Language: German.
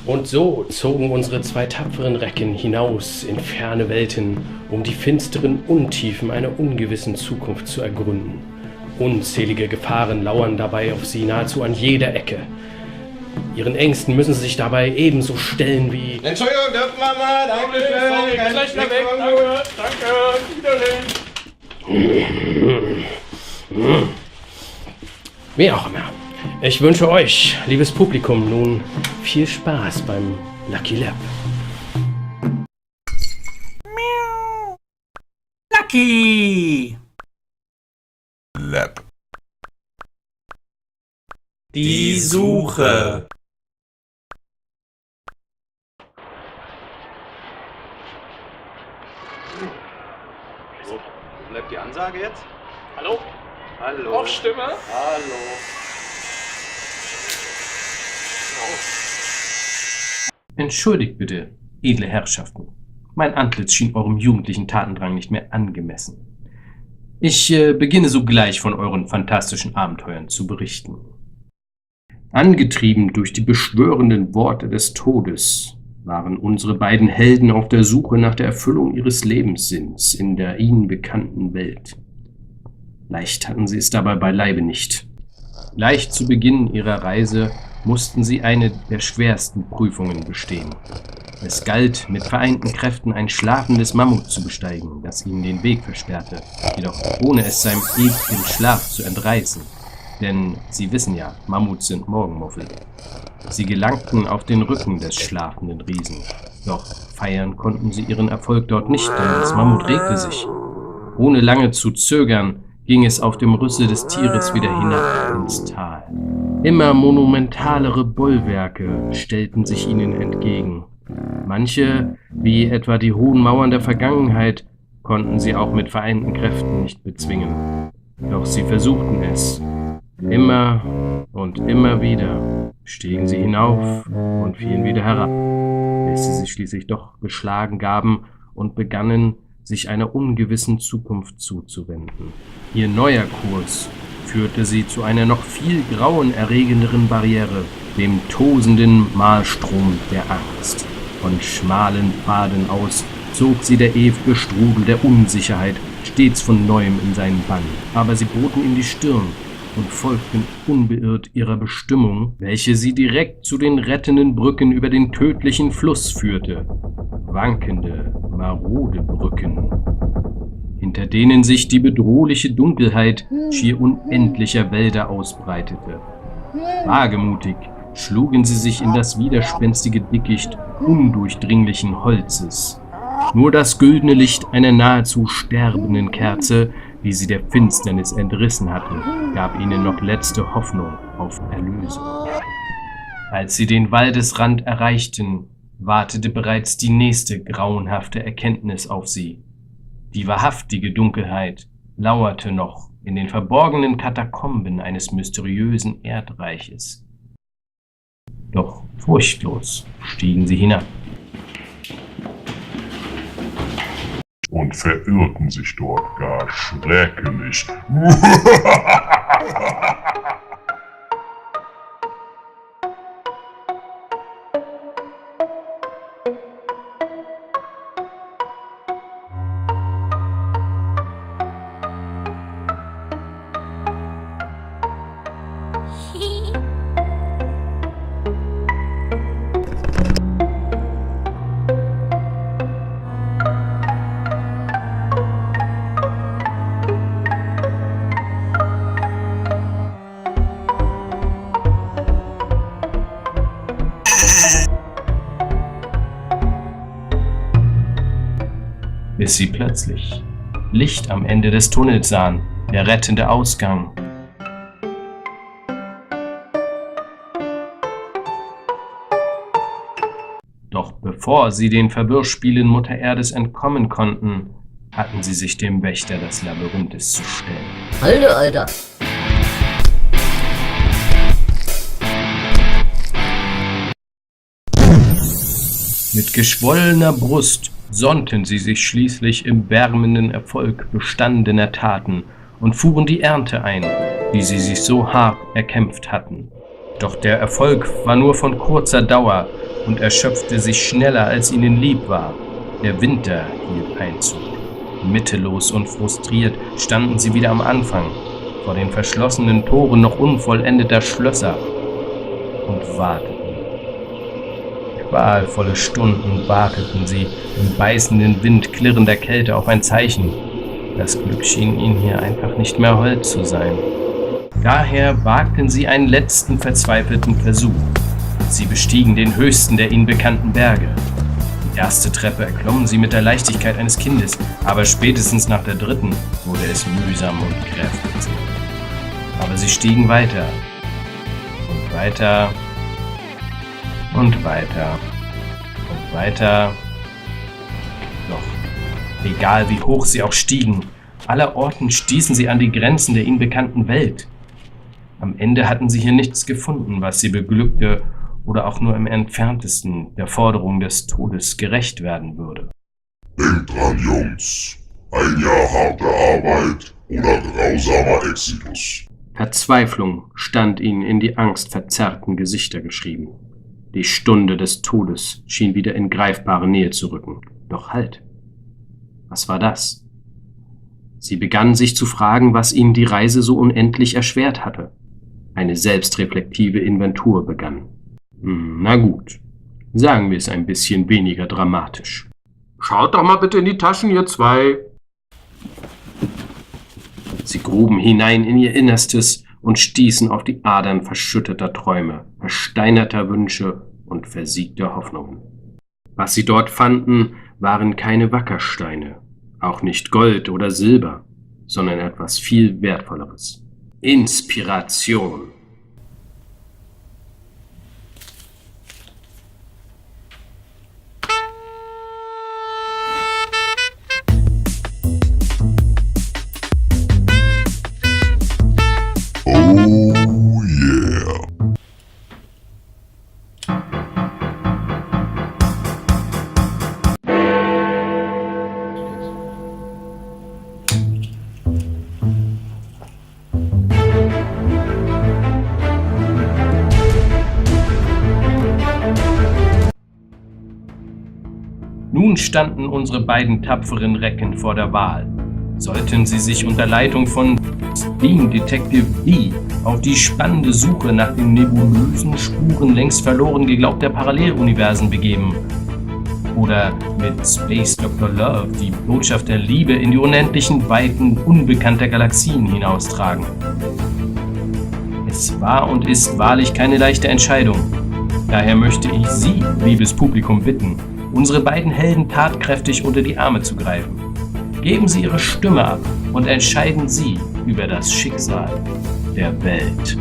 Und so zogen unsere zwei tapferen Recken hinaus in ferne Welten, um die finsteren Untiefen einer ungewissen Zukunft zu ergründen. Unzählige Gefahren lauern dabei auf sie nahezu an jeder Ecke. Ihren Ängsten müssen sie sich dabei ebenso stellen wie... Entschuldigung, dürfen wir mal? Danke, Sorry, gleich wieder weg. Danke, Wiedersehen. Wie auch immer. Ich wünsche euch, liebes Publikum, nun viel Spaß beim Lucky Lab. Lucky Lab. Die Suche. So, bleibt die Ansage jetzt? Hallo? Hallo. Auch Stimme? Hallo. Entschuldigt bitte, edle Herrschaften. Mein Antlitz schien eurem jugendlichen Tatendrang nicht mehr angemessen. Ich beginne sogleich von euren fantastischen Abenteuern zu berichten. Angetrieben durch die beschwörenden Worte des Todes waren unsere beiden Helden auf der Suche nach der Erfüllung ihres Lebenssinns in der ihnen bekannten Welt. Leicht hatten sie es dabei beileibe nicht. Gleich zu Beginn ihrer Reise mussten sie eine der schwersten Prüfungen bestehen. Es galt, mit vereinten Kräften ein schlafendes Mammut zu besteigen, das ihnen den Weg versperrte, jedoch ohne es seinem ewigen Schlaf zu entreißen. Denn Sie wissen ja, Mammuts sind Morgenmuffel. Sie gelangten auf den Rücken des schlafenden Riesen. Doch feiern konnten sie ihren Erfolg dort nicht, denn das Mammut regte sich. Ohne lange zu zögern, ging es auf dem Rüssel des Tieres wieder hinab ins Tal. Immer monumentalere Bollwerke stellten sich ihnen entgegen. Manche, wie etwa die hohen Mauern der Vergangenheit, konnten sie auch mit vereinten Kräften nicht bezwingen. Doch sie versuchten es. Immer und immer wieder stiegen sie hinauf und fielen wieder herab, bis sie sich schließlich doch geschlagen gaben und begannen, sich einer ungewissen Zukunft zuzuwenden. Ihr neuer Kurs führte sie zu einer noch viel grauenerregenderen Barriere, dem tosenden Mahlstrom der Angst. Von schmalen Pfaden aus zog sie der ewige Strudel der Unsicherheit stets von Neuem in seinen Bann. Aber sie boten ihm die Stirn und folgten unbeirrt ihrer Bestimmung, welche sie direkt zu den rettenden Brücken über den tödlichen Fluss führte. Wankende, marode Brücken, hinter denen sich die bedrohliche Dunkelheit schier unendlicher Wälder ausbreitete. Wagemutig schlugen sie sich in das widerspenstige Dickicht undurchdringlichen Holzes. Nur das güldene Licht einer nahezu sterbenden Kerze, die sie der Finsternis entrissen hatten, gab ihnen noch letzte Hoffnung auf Erlösung. Als sie den Waldesrand erreichten, wartete bereits die nächste grauenhafte Erkenntnis auf sie. Die wahrhaftige Dunkelheit lauerte noch in den verborgenen Katakomben eines mysteriösen Erdreiches. Doch furchtlos stiegen sie hinab. Und verirrten sich dort gar schrecklich. Bis sie plötzlich Licht am Ende des Tunnels sahen, der rettende Ausgang. Doch bevor sie den Verwirrspielen Mutter Erdes entkommen konnten, hatten sie sich dem Wächter des Labyrinthes zu stellen. Alter. Mit geschwollener Brust sonnten sie sich schließlich im wärmenden Erfolg bestandener Taten und fuhren die Ernte ein, die sie sich so hart erkämpft hatten. Doch der Erfolg war nur von kurzer Dauer und erschöpfte sich schneller, als ihnen lieb war. Der Winter hielt Einzug. Mittellos und frustriert standen sie wieder am Anfang, vor den verschlossenen Toren noch unvollendeter Schlösser und warteten. Qualvolle Stunden warteten sie im beißenden Wind klirrender Kälte auf ein Zeichen. Das Glück schien ihnen hier einfach nicht mehr hold zu sein. Daher wagten sie einen letzten verzweifelten Versuch. Sie bestiegen den höchsten der ihnen bekannten Berge. Die erste Treppe erklommen sie mit der Leichtigkeit eines Kindes, aber spätestens nach der dritten wurde es mühsam und kräftig. Aber sie stiegen weiter und weiter und weiter und weiter. Doch egal wie hoch sie auch stiegen, allerorten stießen sie an die Grenzen der ihnen bekannten Welt. Am Ende hatten sie hier nichts gefunden, was sie beglückte oder auch nur im entferntesten der Forderung des Todes gerecht werden würde. Denkt dran, Jungs. Ein Jahr harte Arbeit oder grausamer Exitus. Verzweiflung stand ihnen in die angstverzerrten Gesichter geschrieben. Die Stunde des Todes schien wieder in greifbare Nähe zu rücken. Doch halt! Was war das? Sie begannen sich zu fragen, was ihnen die Reise so unendlich erschwert hatte. Eine selbstreflektive Inventur begann. Na gut, sagen wir es ein bisschen weniger dramatisch. Schaut doch mal bitte in die Taschen, ihr zwei! Sie gruben hinein in ihr Innerstes und stießen auf die Adern verschütteter Träume, versteinerter Wünsche und versiegter Hoffnungen. Was sie dort fanden, waren keine Wackersteine, auch nicht Gold oder Silber, sondern etwas viel Wertvolleres. Inspiration. Oh yeah. Nun standen unsere beiden tapferen Recken vor der Wahl. Sollten sie sich unter Leitung von Being Detective B auf die spannende Suche nach den nebulösen Spuren längst verloren geglaubter Paralleluniversen begeben? Oder mit Space Dr. Love die Botschaft der Liebe in die unendlichen Weiten unbekannter Galaxien hinaustragen? Es war und ist wahrlich keine leichte Entscheidung. Daher möchte ich Sie, liebes Publikum, bitten, unsere beiden Helden tatkräftig unter die Arme zu greifen. Geben Sie Ihre Stimme ab und entscheiden Sie über das Schicksal der Welt.